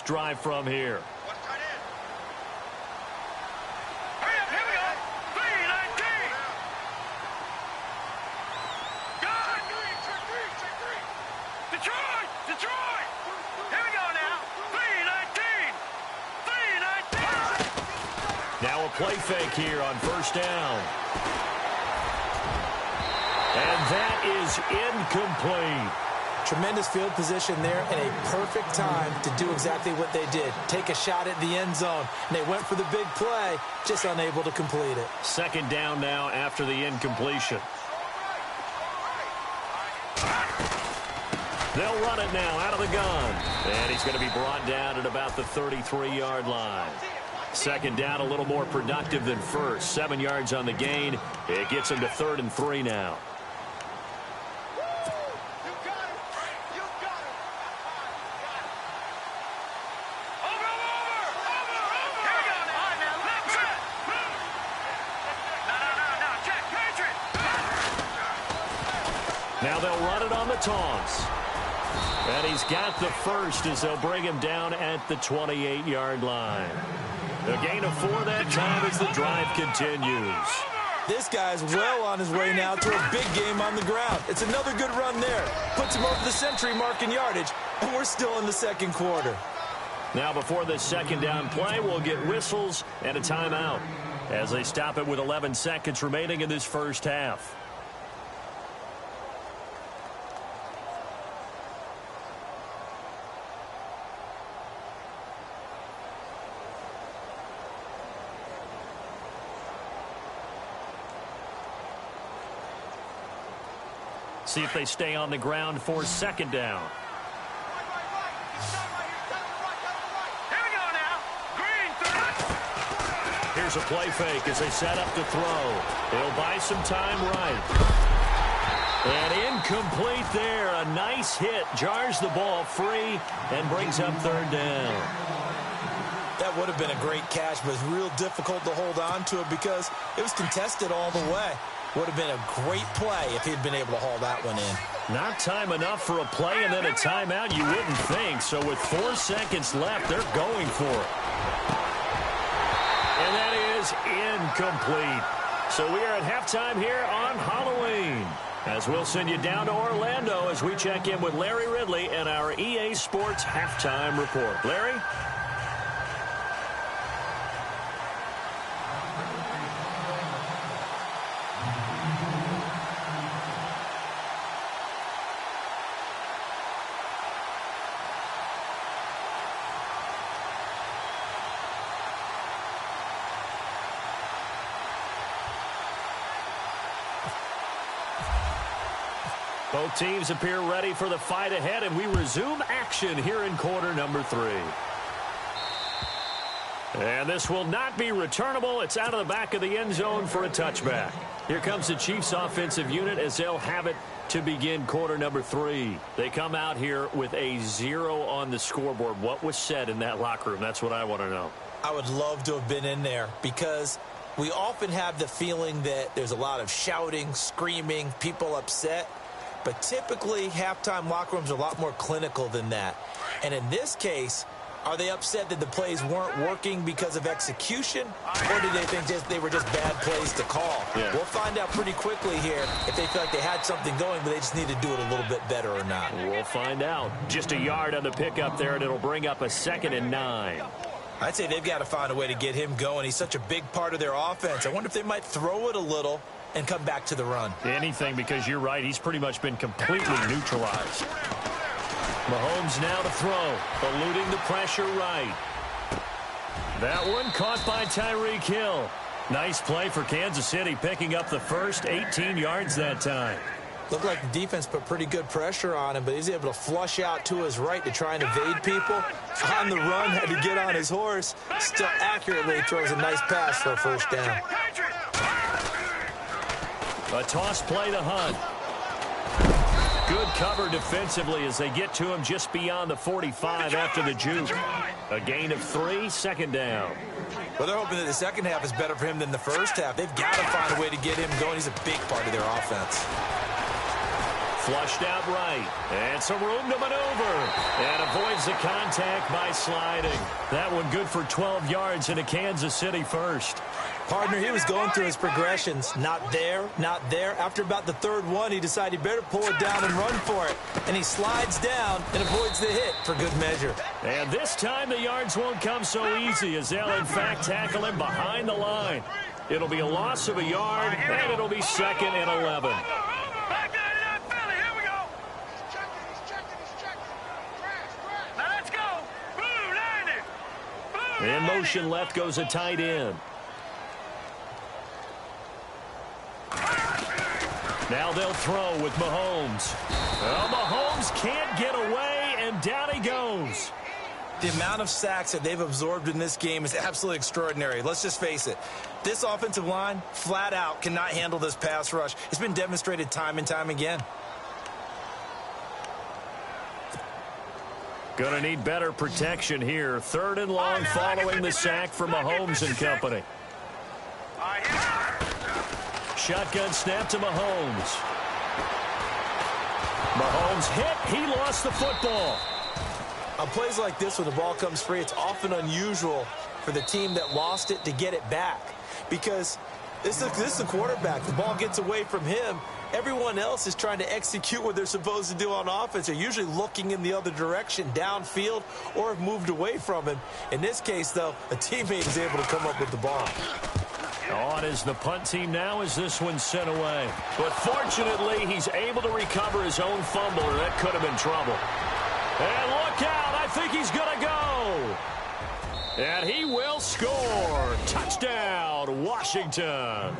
drive from here. Now a play fake here on first down. And that is incomplete. Tremendous field position there and a perfect time to do exactly what they did. Take a shot at the end zone. And they went for the big play, just unable to complete it. Second down now after the incompletion. They'll run it now out of the gun. And he's going to be brought down at about the 33-yard line. Second down a little more productive than first. 7 yards on the gain. It gets him to 3rd and 3 now. Now they'll run it on the toss. And he's got the first as they'll bring him down at the 28-yard line. A gain of 4 that time as the drive continues. This guy's well on his way now to a big game on the ground. It's another good run there. Puts him over the century mark in yardage, and we're still in the second quarter. Now before this second down play, we'll get whistles and a timeout as they stop it with 11 seconds remaining in this first half. See if they stay on the ground for second down. Here's a play fake as they set up to throw. They'll buy some time right. And incomplete there. A nice hit. Jars the ball free and brings up 3rd down. That would have been a great catch, but it's real difficult to hold on to it because it was contested all the way. Would have been a great play if he'd been able to haul that one in. Not time enough for a play and then a timeout, you wouldn't think. So with 4 seconds left, they're going for it. And that is incomplete. So we are at halftime here on Halloween. As we'll send you down to Orlando as we check in with Larry Ridley and our EA Sports Halftime Report. Larry? Both teams appear ready for the fight ahead, and we resume action here in quarter number 3. And this will not be returnable. It's out of the back of the end zone for a touchback. Here comes the Chiefs offensive unit as they'll have it to begin quarter number 3. They come out here with a 0 on the scoreboard. What was said in that locker room? That's what I want to know. I would love to have been in there because we often have the feeling that there's a lot of shouting, screaming, people upset. But typically, halftime locker rooms are a lot more clinical than that. And in this case, are they upset that the plays weren't working because of execution? Or do they think they were just bad plays to call? Yeah. We'll find out pretty quickly here if they feel like they had something going, but they just need to do it a little bit better or not. We'll find out. Just a yard on the pickup there, and it'll bring up a 2nd and 9. I'd say they've got to find a way to get him going. He's such a big part of their offense. I wonder if they might throw it a little and come back to the run. Anything, because you're right. He's pretty much been completely neutralized. Mahomes now to throw, eluding the pressure right. That one caught by Tyreek Hill. Nice play for Kansas City, picking up the first 18 yards that time. Looked like the defense put pretty good pressure on him, but he's able to flush out to his right to try and evade people. On the run, had to get on his horse. Still accurately throws a nice pass for a first down. A toss play to Hunt. Good cover defensively as they get to him just beyond the 45 after the juke. A gain of 3, 2nd down. Well, they're hoping that the second half is better for him than the first half. They've got to find a way to get him going. He's a big part of their offense. Flushed out right. And some room to maneuver. And avoids the contact by sliding. That one good for 12 yards into Kansas City first. Partner, he was going through his progressions. Not there, not there. After about the third one, he decided he better pull it down and run for it. And he slides down and avoids the hit for good measure. And this time the yards won't come so easy as they'll, in fact, tackle him behind the line. It'll be a loss of a yard, and it'll be 2nd and 11. In motion left goes a tight end. Now they'll throw with Mahomes. Well, Mahomes can't get away, and down he goes. The amount of sacks that they've absorbed in this game is absolutely extraordinary. Let's just face it. This offensive line, flat out, cannot handle this pass rush. It's been demonstrated time and time again. Gonna need better protection here. 3rd and long following the sack from Mahomes and company. Shotgun snap to Mahomes. Mahomes hit. He lost the football. On plays like this when the ball comes free, it's often unusual for the team that lost it to get it back. Because this is the quarterback. The ball gets away from him. Everyone else is trying to execute what they're supposed to do on offense. They're usually looking in the other direction, downfield, or have moved away from him. In this case, though, a teammate is able to come up with the ball. On is the punt team now as this one's sent away. But fortunately, he's able to recover his own fumble, or that could have been trouble. And look out, I think he's going to go. And he will score. Touchdown, Washington.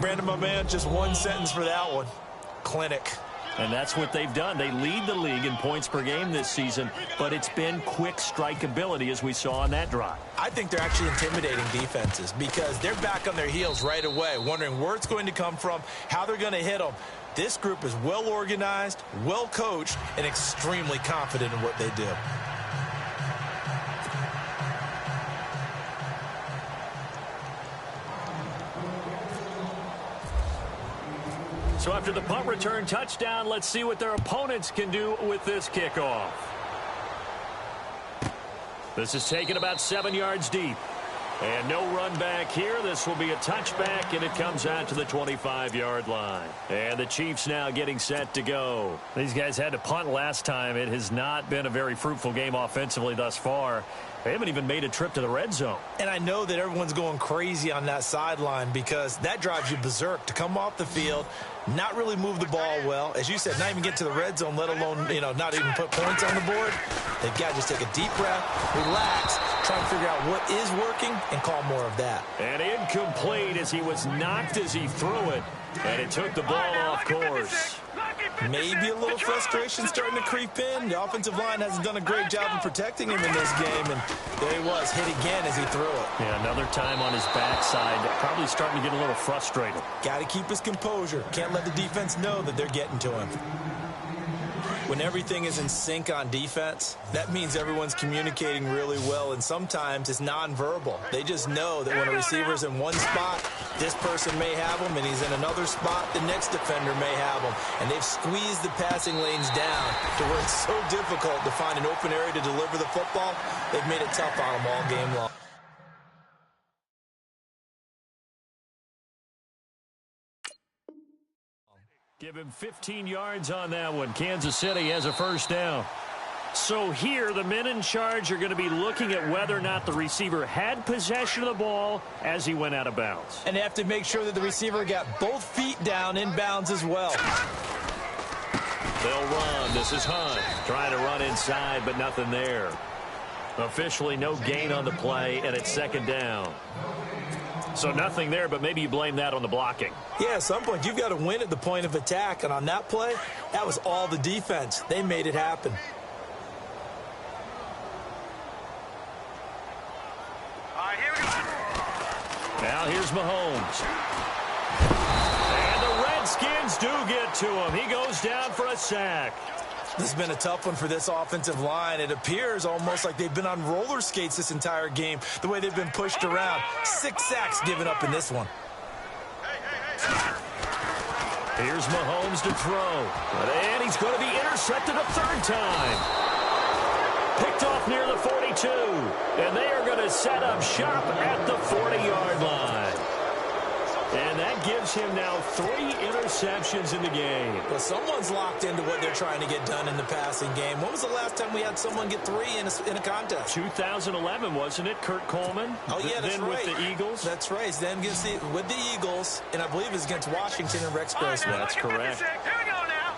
Brandon, my man, just one sentence for that one. Clinic. And that's what they've done. They lead the league in points per game this season, but it's been quick strikeability as we saw on that drive. I think they're actually intimidating defenses because they're back on their heels right away, wondering where it's going to come from, how they're going to hit them. This group is well organized, well coached, and extremely confident in what they do. So after the punt return touchdown, let's see what their opponents can do with this kickoff. This is taken about 7 yards deep. And no run back here. This will be a touchback, and it comes out to the 25-yard line. And the Chiefs now getting set to go. These guys had to punt last time. It has not been a very fruitful game offensively thus far. They haven't even made a trip to the red zone. And I know that everyone's going crazy on that sideline because that drives you berserk to come off the field, not really move the ball well. As you said, not even get to the red zone, let alone, not even put points on the board. They've got to just take a deep breath, relax, try and figure out what is working and call more of that. And incomplete as he was knocked as he threw it. And it took the ball off course. Maybe a little frustration starting to creep in. The offensive line hasn't done a great job of protecting him in this game, and there he was, hit again as he threw it. Yeah, another time on his backside, probably starting to get a little frustrated. Got to keep his composure. Can't let the defense know that they're getting to him. When everything is in sync on defense, that means everyone's communicating really well, and sometimes it's nonverbal. They just know that when a receiver's in one spot, this person may have him, and he's in another spot, the next defender may have him. And they've squeezed the passing lanes down to where it's so difficult to find an open area to deliver the football. They've made it tough on them all game long. Give him 15 yards on that one. Kansas City has a first down. So here, the men in charge are going to be looking at whether or not the receiver had possession of the ball as he went out of bounds. And they have to make sure that the receiver got both feet down in bounds as well. They'll run. This is Hunt trying to run inside, but nothing there. Officially no gain on the play, and it's second down. So nothing there, but maybe you blame that on the blocking. Yeah, at some point, you've got to win at the point of attack. And on that play, that was all the defense. They made it happen. All right, here we go. Now here's Mahomes. And the Redskins do get to him. He goes down for a sack. This has been a tough one for this offensive line. It appears almost like they've been on roller skates this entire game, the way they've been pushed around. 6 sacks given up in this one. Here's Mahomes to throw. And he's going to be intercepted a third time. Picked off near the 42. And they are going to set up shop at the 40-yard line. And that gives him now 3 interceptions in the game. Well, someone's locked into what they're trying to get done in the passing game. When was the last time we had someone get 3 in a contest? 2011, wasn't it? Kurt Coleman? Oh, yeah, that's then right. with the Eagles? That's right. Then with the Eagles, and I believe it's against Washington and Rex Grossman. That's correct. Here we go now.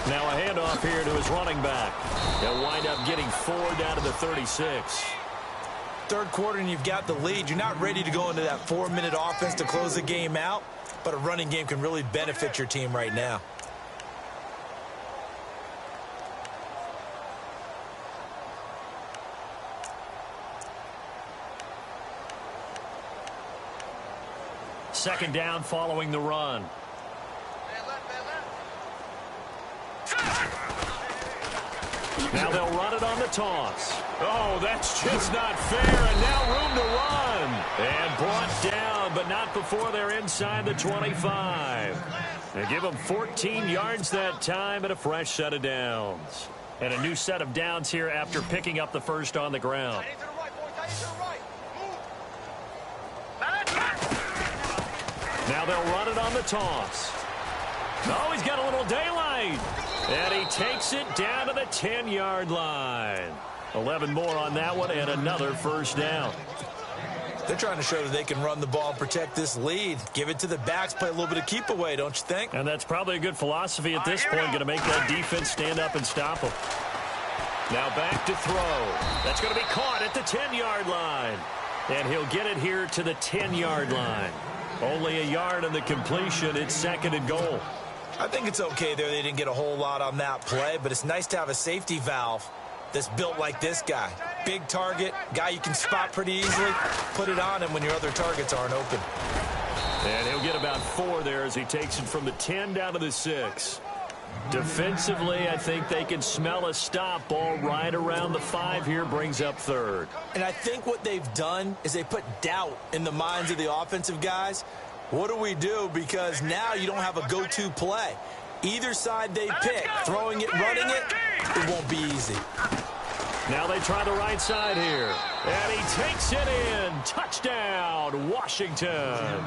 Now a handoff here to his running back. They'll wind up getting 4 down to the 36. Third quarter and you've got the lead. You're not ready to go into that 4-minute offense to close the game out, but a running game can really benefit your team right now. Second down following the run. Now they'll run it on the toss. Oh, that's just not fair, and now room to run. And brought down, but not before they're inside the 25. They give them 14 yards that time and a fresh set of downs. And a new set of downs here after picking up the first on the ground. Now they'll run it on the toss. Oh, he's got a little daylight. And he takes it down to the 10-yard line. 11 more on that one and another first down. They're trying to show that they can run the ball and protect this lead. Give it to the backs, play a little bit of keep away, don't you think? And that's probably a good philosophy at this point, going to make that defense stand up and stop them. Now back to throw. That's going to be caught at the 10-yard line. And he'll get it here to the 10-yard line. Only a yard on the completion. It's second and goal. I think it's okay there. They didn't get a whole lot on that play, but it's nice to have a safety valve that's built like this guy. Big target, guy you can spot pretty easily. Put it on him when your other targets aren't open. And he'll get about 4 there as he takes it from the 10 down to the 6. Defensively, I think they can smell a stop. Ball right around the 5 here, brings up third. And I think what they've done is they put doubt in the minds of the offensive guys. What do we do? Because now you don't have a go-to play. Either side they pick, throwing it, running it, it won't be easy. Now they try the right side here. And he takes it in. Touchdown, Washington.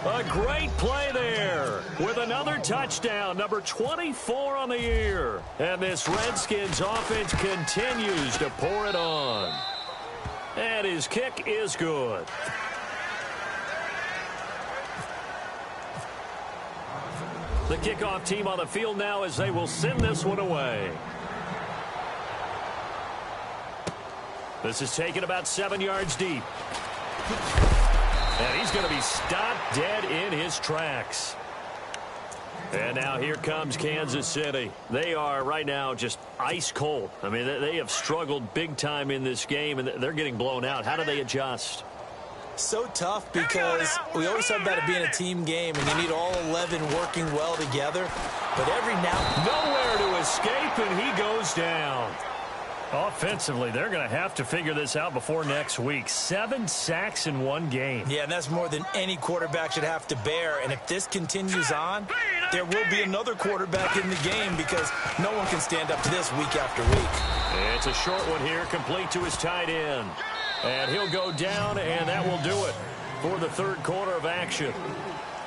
A great play there with another touchdown, number 24 on the year. And this Redskins offense continues to pour it on. And his kick is good. The kickoff team on the field now as they will send this one away. This is taken about 7 yards deep. And he's going to be stopped dead in his tracks. And now here comes Kansas City. They are right now just ice cold. I mean, they have struggled big time in this game, and they're getting blown out. How do they adjust? So tough because we always talk about it being a team game, and you need all 11 working well together. But every now... Nowhere to escape, and he goes down. Offensively, they're going to have to figure this out before next week. 7 sacks in one game. Yeah, and that's more than any quarterback should have to bear. And if this continues on, there will be another quarterback in the game because no one can stand up to this week after week. It's a short one here, complete to his tight end. And he'll go down, and that will do it for the third quarter of action.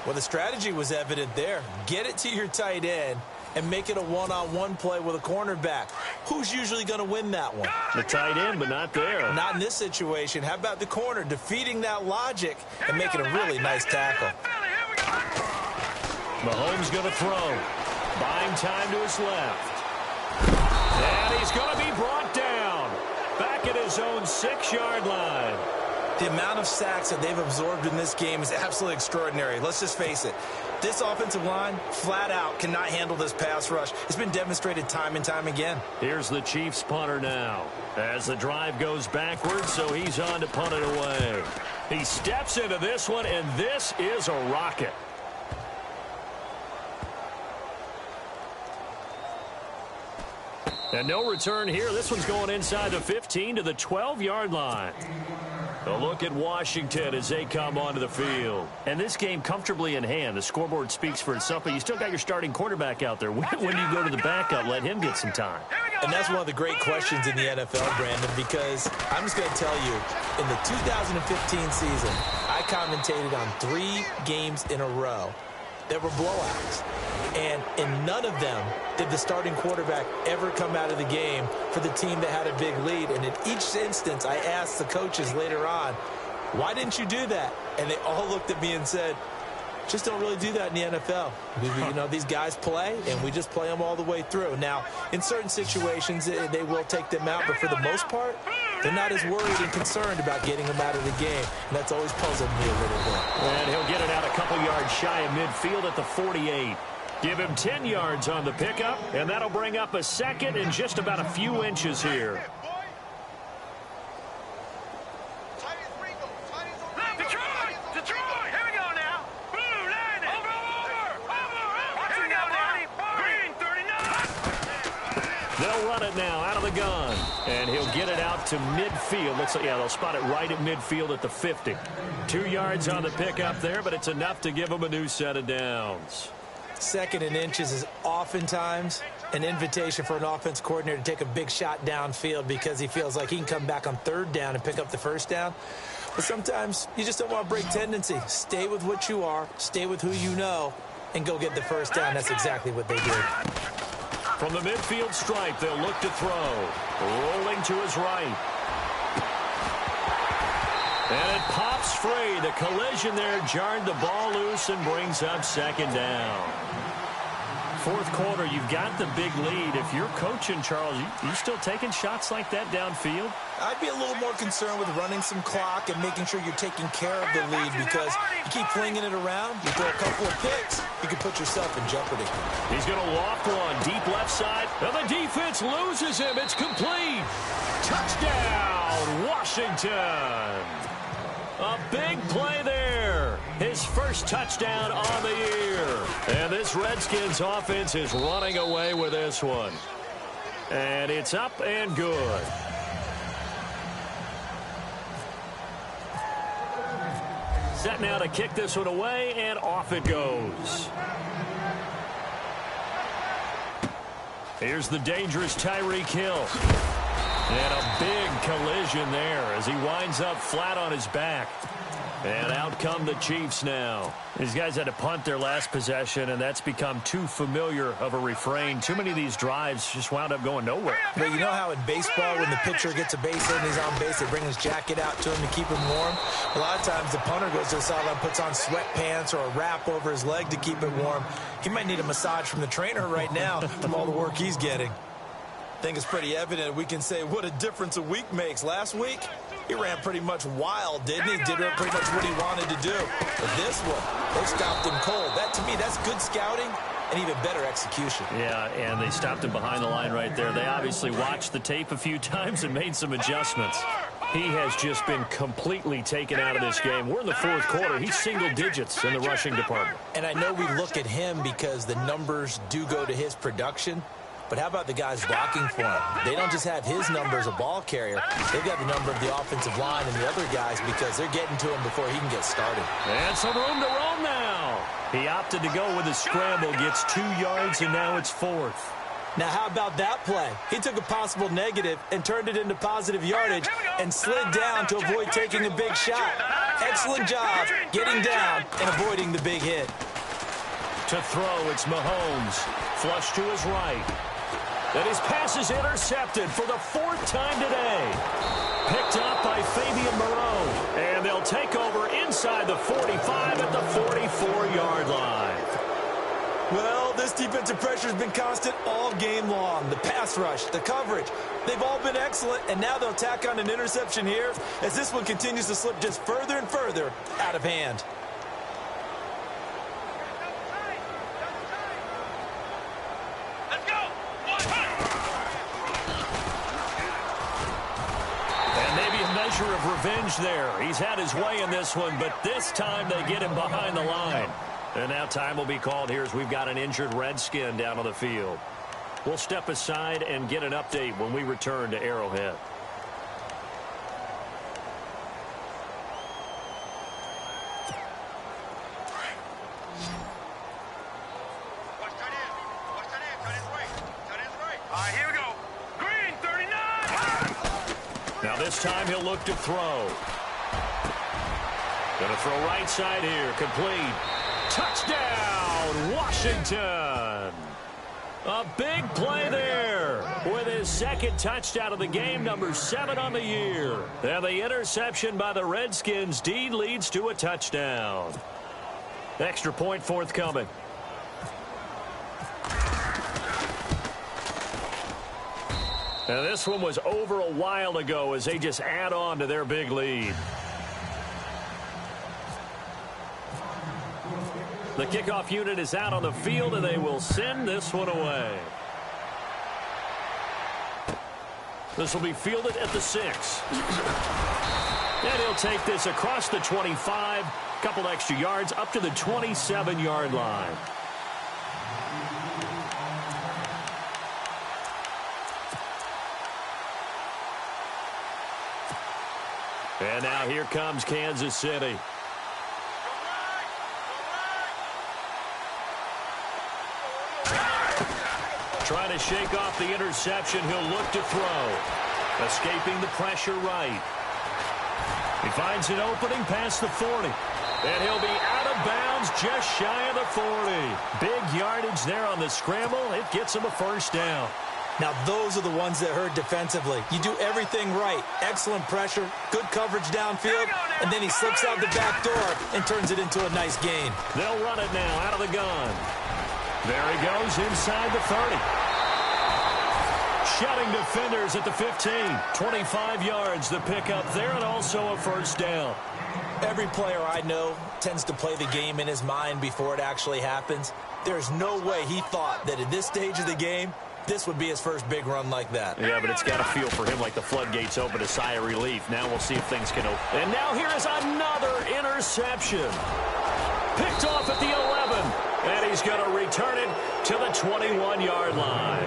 Well, the strategy was evident there. Get it to your tight end and make it a one-on-one play with a cornerback. Who's usually going to win that one? The tight end, but not there. Not in this situation. How about the corner defeating that logic and making a really nice tackle? Mahomes going to throw. Buying time to his left. And he's going to be brought down. Back at his own 6-yard line. The amount of sacks that they've absorbed in this game is absolutely extraordinary. Let's just face it. This offensive line, flat out, cannot handle this pass rush. It's been demonstrated time and time again. Here's the Chiefs punter now. As the drive goes backwards, so he's on to punt it away. He steps into this one, and this is a rocket. And no return here. This one's going inside the 15 to the 12-yard line. A look at Washington as they come onto the field. And this game comfortably in hand. The scoreboard speaks for itself, but you still got your starting quarterback out there. When do you go to the backup? Let him get some time. And that's one of the great questions in the NFL, Brandon, because I'm just going to tell you, in the 2015 season, I commentated on 3 games in a row that were blowouts. And in none of them did the starting quarterback ever come out of the game for the team that had a big lead. And in each instance, I asked the coaches later on, why didn't you do that? And they all looked at me and said, just don't really do that in the NFL. You know, these guys play, and we just play them all the way through. Now, in certain situations, they will take them out, but for the most part, they're not as worried and concerned about getting them out of the game. And that's always puzzled me a little bit. And he'll get it out a couple yards shy of midfield at the 48. Give him 10 yards on the pickup, and that'll bring up a second and just about a few inches here. They'll run it now out of the gun, and he'll get it out to midfield. Looks like, yeah, they'll spot it right at midfield at the 50. 2 yards on the pickup there, but it's enough to give him a new set of downs. Second and inches is oftentimes an invitation for an offense coordinator to take a big shot downfield because he feels like he can come back on third down and pick up the first down. But sometimes you just don't want to break tendency. Stay with what you are, stay with who you know, and go get the first down. That's exactly what they did. From the midfield stripe, they'll look to throw. Rolling to his right. And it pops free. The collision there jarred the ball loose and brings up second down. Fourth quarter, you've got the big lead. If you're coaching, Charles, you still taking shots like that downfield? I'd be a little more concerned with running some clock and making sure you're taking care of the lead because you keep flinging it around, you throw a couple of picks, you can put yourself in jeopardy. He's going to loft one deep left side. And the defense loses him. It's complete. Touchdown, Washington. A big play there. His first touchdown on the year. And this Redskins offense is running away with this one. And it's up and good. Set now to kick this one away, and off it goes. Here's the dangerous Tyreek Hill. And a big collision there as he winds up flat on his back. And out come the Chiefs now. These guys had to punt their last possession, and that's become too familiar of a refrain. Too many of these drives just wound up going nowhere. But you know how in baseball, when the pitcher gets a base hit and he's on base, they bring his jacket out to him to keep him warm? A lot of times the punter goes to the sideline, puts on sweatpants or a wrap over his leg to keep it warm. He might need a massage from the trainer right now from all the work he's getting. I think it's pretty evident we can say what a difference a week makes. Last week, he ran pretty much wild, didn't he? Did pretty much what he wanted to do. But this one, they stopped him cold. That, to me, that's good scouting and even better execution. Yeah, and they stopped him behind the line right there. They obviously watched the tape a few times and made some adjustments. He has just been completely taken out of this game. We're in the fourth quarter. He's single digits in the rushing department. And I know we look at him because the numbers do go to his production. But how about the guys blocking for him? They don't just have his number as a ball carrier. They've got the number of the offensive line and the other guys because they're getting to him before he can get started. And some room to roam now. He opted to go with a scramble, gets 2 yards, and now it's fourth. Now, how about that play? He took a possible negative and turned it into positive yardage and slid down to avoid taking a big shot. Excellent job getting down and avoiding the big hit. To throw, it's Mahomes. Flush to his right. And his pass is intercepted for the 4th time today. Picked up by Fabian Moreau. And they'll take over inside the 45 at the 44-yard line. Well, this defensive pressure has been constant all game long. The pass rush, the coverage, they've all been excellent. And now they'll tack on an interception here as this one continues to slip just further and further out of hand. Of revenge there. He's had his way in this one, but this time they get him behind the line. And now time will be called here as we've got an injured Redskin down on the field. We'll step aside and get an update when we return to Arrowhead. Now this time he'll look to throw. Going to throw right side here. Complete. Touchdown, Washington. A big play there with his second touchdown of the game, number 7 on the year. And the interception by the Redskins deed leads to a touchdown. Extra point forthcoming. Now this one was over a while ago as they just add on to their big lead. The kickoff unit is out on the field, and they will send this one away. This will be fielded at the 6. And he'll take this across the 25, couple extra yards, up to the 27-yard line. And now here comes Kansas City. Trying to shake off the interception. He'll look to throw. Escaping the pressure right. He finds an opening past the 40. And he'll be out of bounds just shy of the 40. Big yardage there on the scramble. It gets him a first down. Now, those are the ones that hurt defensively. You do everything right. Excellent pressure, good coverage downfield, and then he slips out the back door and turns it into a nice gain. They'll run it now out of the gun. There he goes inside the 30. Shutting defenders at the 15. 25 yards the pickup there, and also a first down. Every player I know tends to play the game in his mind before it actually happens. There's no way he thought that at this stage of the game, this would be his first big run like that. Yeah, but it's got to feel for him like the floodgates open, a sigh of relief. Now we'll see if things can open. And now here is another interception. Picked off at the 11. And he's going to return it to the 21-yard line.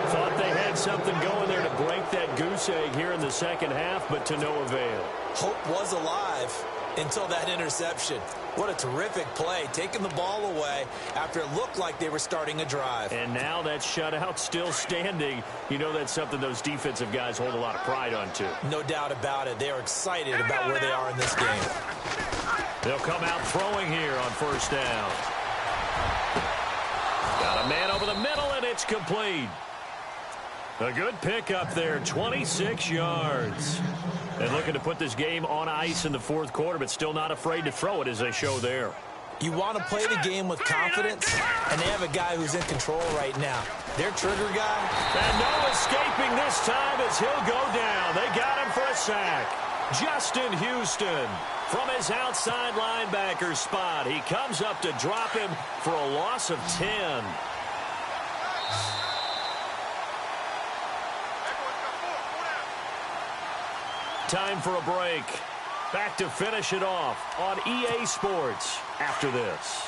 Thought they had something going there to break that goose egg here in the second half, but to no avail. Hope was alive until that interception. What a terrific play, taking the ball away after it looked like they were starting a drive. And now that shutout still standing. You know that's something those defensive guys hold a lot of pride on, too. No doubt about it. They are excited about where they are in this game. They'll come out throwing here on first down. Got a man over the middle, and it's complete. A good pickup there, 26 yards. And looking to put this game on ice in the fourth quarter, but still not afraid to throw it as they show there. You want to play the game with confidence, and they have a guy who's in control right now. Their trigger guy. And no escaping this time as he'll go down. They got him for a sack. Justin Houston from his outside linebacker spot. He comes up to drop him for a loss of 10. Time for a break. Back to finish it off on EA Sports after this.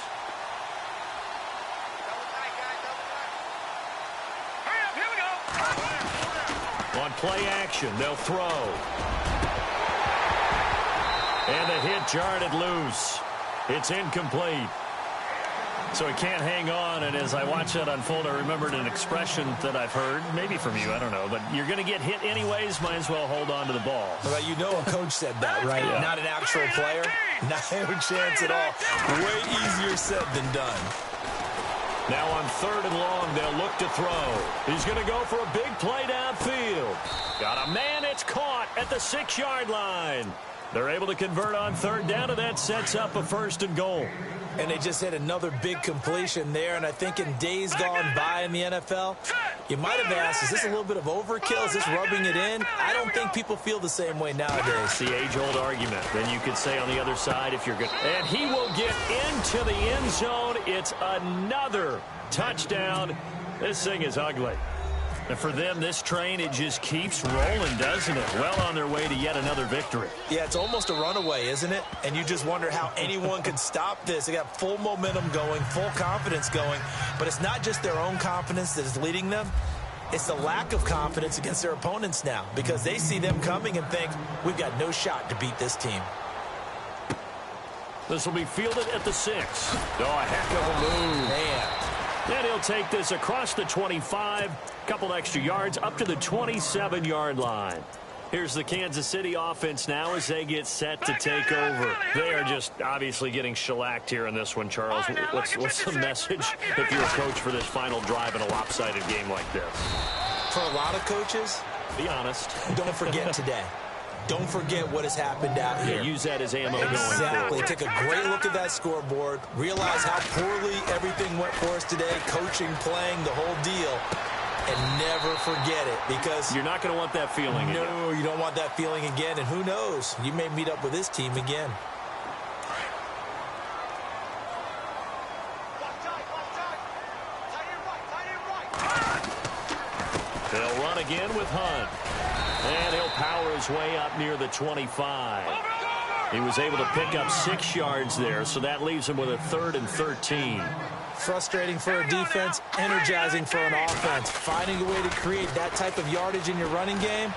On play action, they'll throw. And the hit jarred it loose. It's incomplete. So he can't hang on, and as I watch that unfold, I remembered an expression that I've heard, maybe from you, I don't know, but you're going to get hit anyways, might as well hold on to the ball. Well, you know a coach said that, right? Yeah. Not an actual player. Not a chance at all. Way easier said than done. Now on 3rd and long, they'll look to throw. He's going to go for a big play downfield. Got a man, it's caught at the 6-yard line. They're able to convert on 3rd down, and that sets up a 1st and goal. And they just hit another big completion there. And I think in days gone by in the NFL, you might have asked, is this a little bit of overkill? Is this rubbing it in? I don't think people feel the same way nowadays. It's the age-old argument. Then you could say on the other side if you're good. And he will get into the end zone. It's another touchdown. This thing is ugly. And for them, this train, it just keeps rolling, doesn't it? Well on their way to yet another victory. Yeah, it's almost a runaway, isn't it? And you just wonder how anyone could stop this. They got full momentum going, full confidence going. But it's not just their own confidence that is leading them. It's the lack of confidence against their opponents now because they see them coming and think, we've got no shot to beat this team. This will be fielded at the 6. Oh, a heck of a move. Man. And he'll take this across the 25, couple extra yards, up to the 27-yard line. Here's the Kansas City offense now as they get set to take over. They are just obviously getting shellacked here in this one, Charles. What's the message if you're a coach for this final drive in a lopsided game like this? For a lot of coaches, be honest. Don't forget today. Don't forget what has happened out here. Yeah, use that as ammo going forward. Exactly. Take a great look at that scoreboard. Realize how poorly everything went for us today. Coaching, playing, the whole deal. And never forget it, because you're not going to want that feeling again. No, you don't want that feeling again. And who knows? You may meet up with this team again. They'll run again with Hunt. And he'll power his way up near the 25. He was able to pick up 6 yards there, so that leaves him with a 3rd and 13. Frustrating for a defense, energizing for an offense. Finding a way to create that type of yardage in your running game,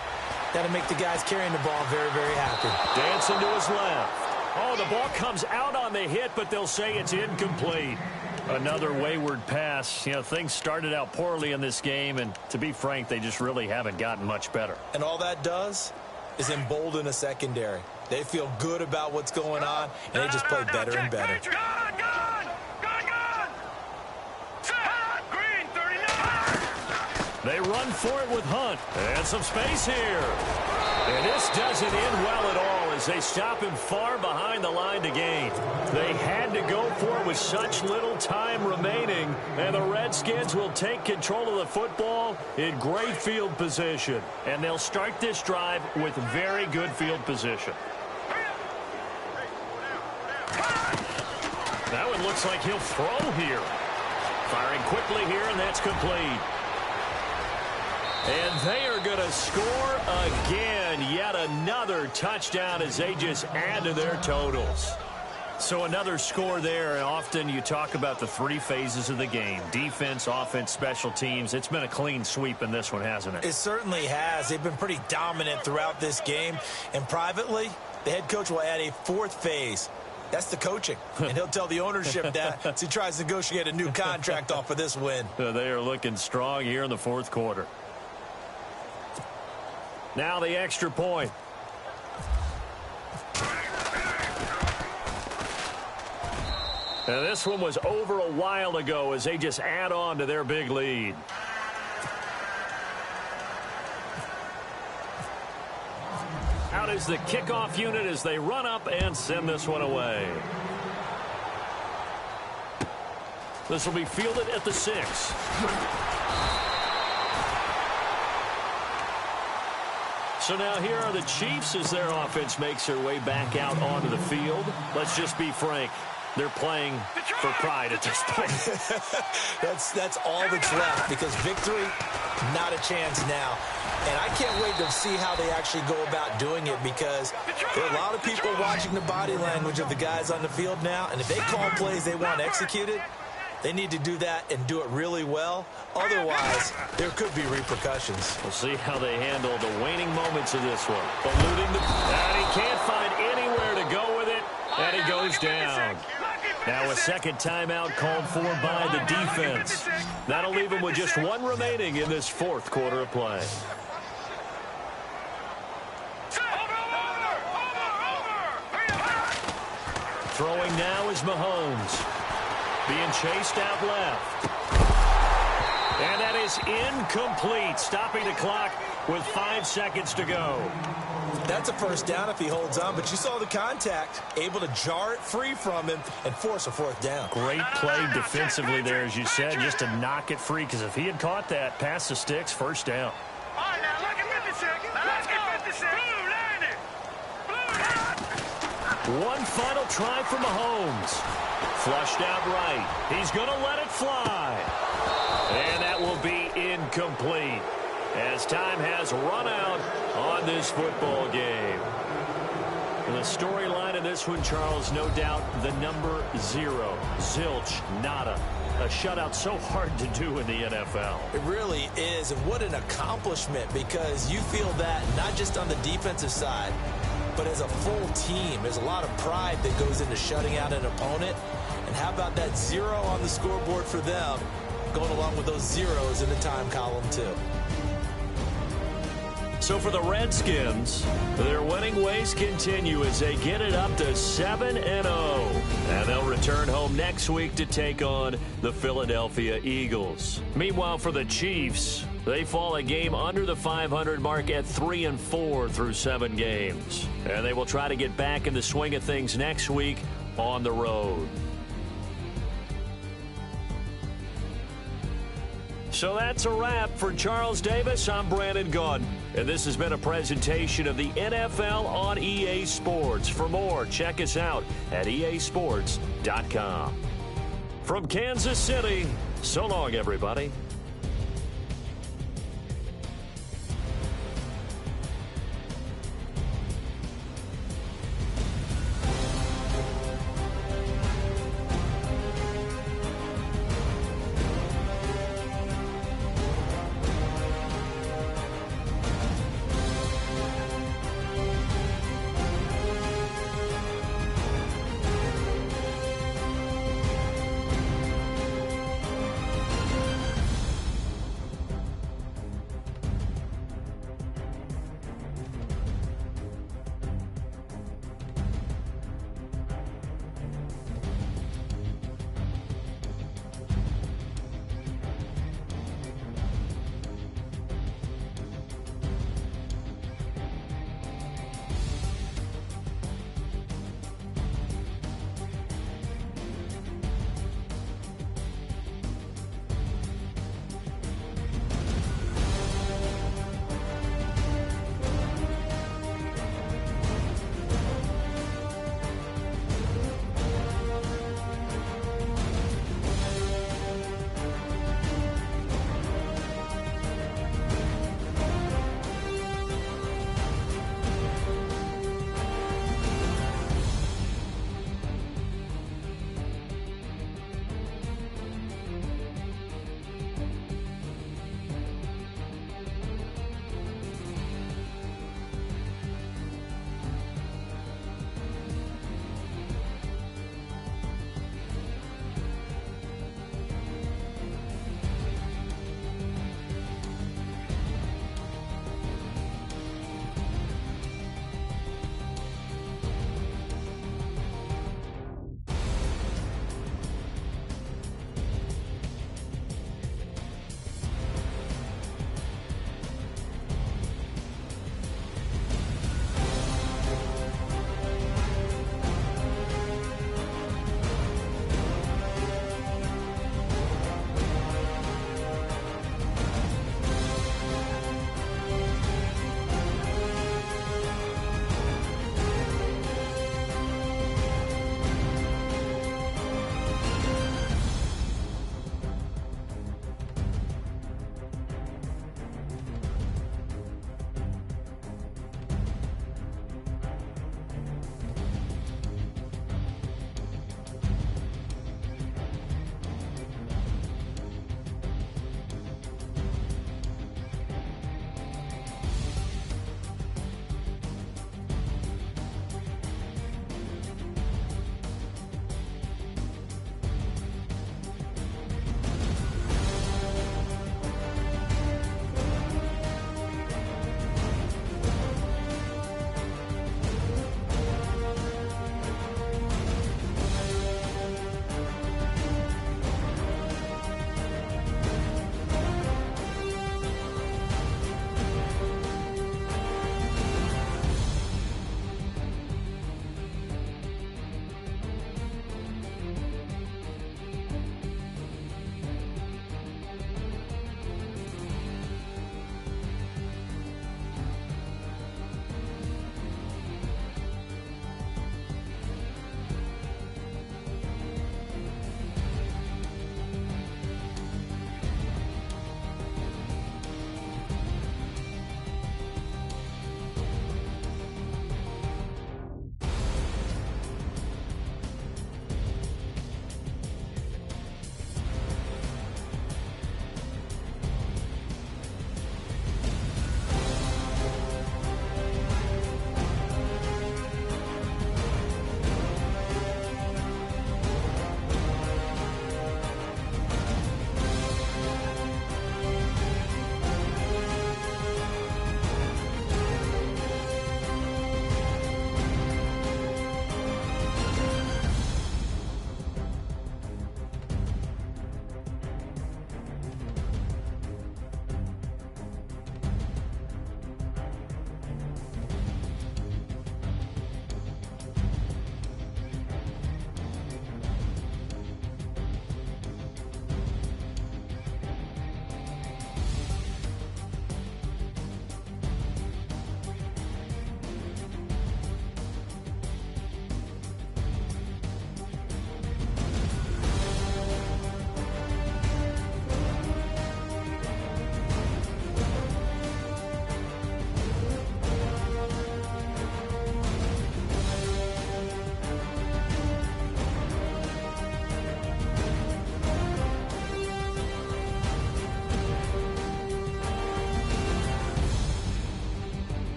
that'll make the guys carrying the ball very, very happy. Dancing to his left. Oh, the ball comes out on the hit, but they'll say it's incomplete. Another wayward pass. You know, things started out poorly in this game, and to be frank, they just really haven't gotten much better. And all that does is embolden a secondary. They feel good about what's going on, and they just play better and better. They run for it with Hunt. And some space here. And this doesn't end well at all as they stop him far behind the line to gain. They had to go for it with such little time remaining. And the Redskins will take control of the football in great field position. And they'll start this drive with very good field position. That one looks like he'll throw here. Firing quickly here, and that's complete. And they are going to score again. Yet another touchdown as they just add to their totals. So another score there. And often you talk about the 3 phases of the game. Defense, offense, special teams. It's been a clean sweep in this one, hasn't it? It certainly has. They've been pretty dominant throughout this game. And privately, the head coach will add a 4th phase. That's the coaching. And he'll tell the ownership that as he tries to negotiate a new contract off of this win. They are looking strong here in the 4th quarter. Now the extra point. And this one was over a while ago as they just add on to their big lead. Out is the kickoff unit as they run up and send this one away. This will be fielded at the 6. So now here are the Chiefs as their offense makes their way back out onto the field. Let's just be frank. They're playing for pride at this point. That's all that's left, because victory, not a chance now. And I can't wait to see how they actually go about doing it, because there are a lot of people watching the body language of the guys on the field now. And if they call plays they want executed, they need to do that and do it really well. Otherwise, there could be repercussions. We'll see how they handle the waning moments of this one. Eluding and he can't find anywhere to go with it, and he goes down. Now a second timeout called for by the defense. That'll leave him with just 1 remaining in this 4th quarter of play. Throwing now is Mahomes. Being chased out left. And that is incomplete, stopping the clock with 5 seconds to go. That's a first down if he holds on, but you saw the contact, able to jar it free from him and force a 4th down. Great play defensively there, as you said, just to knock it free, because if he had caught that, past the sticks, 1st down. All right, now look at 56. Look at 56. Blue, land it. Blue, one final try for Mahomes. Flushed out right. He's going to let it fly. And that will be incomplete as time has run out on this football game. And the storyline of this one, Charles, no doubt the number 0. Zilch, nada. A shutout so hard to do in the NFL. It really is, and what an accomplishment, because you feel that not just on the defensive side, but as a full team. There's a lot of pride that goes into shutting out an opponent. And how about that 0 on the scoreboard for them, going along with those zeros in the time column too. So for the Redskins, their winning ways continue as they get it up to 7-0. And they'll return home next week to take on the Philadelphia Eagles. Meanwhile, for the Chiefs, they fall a game under the 500 mark at 3-4 through 7 games. And they will try to get back in the swing of things next week on the road. So that's a wrap. For Charles Davis, I'm Brandon Gaudin. And this has been a presentation of the NFL on EA Sports. For more, check us out at easports.com. From Kansas City, so long, everybody.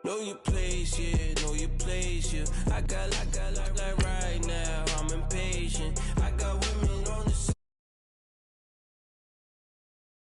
Know your place, yeah, know your place, yeah. I got like right now, I'm impatient.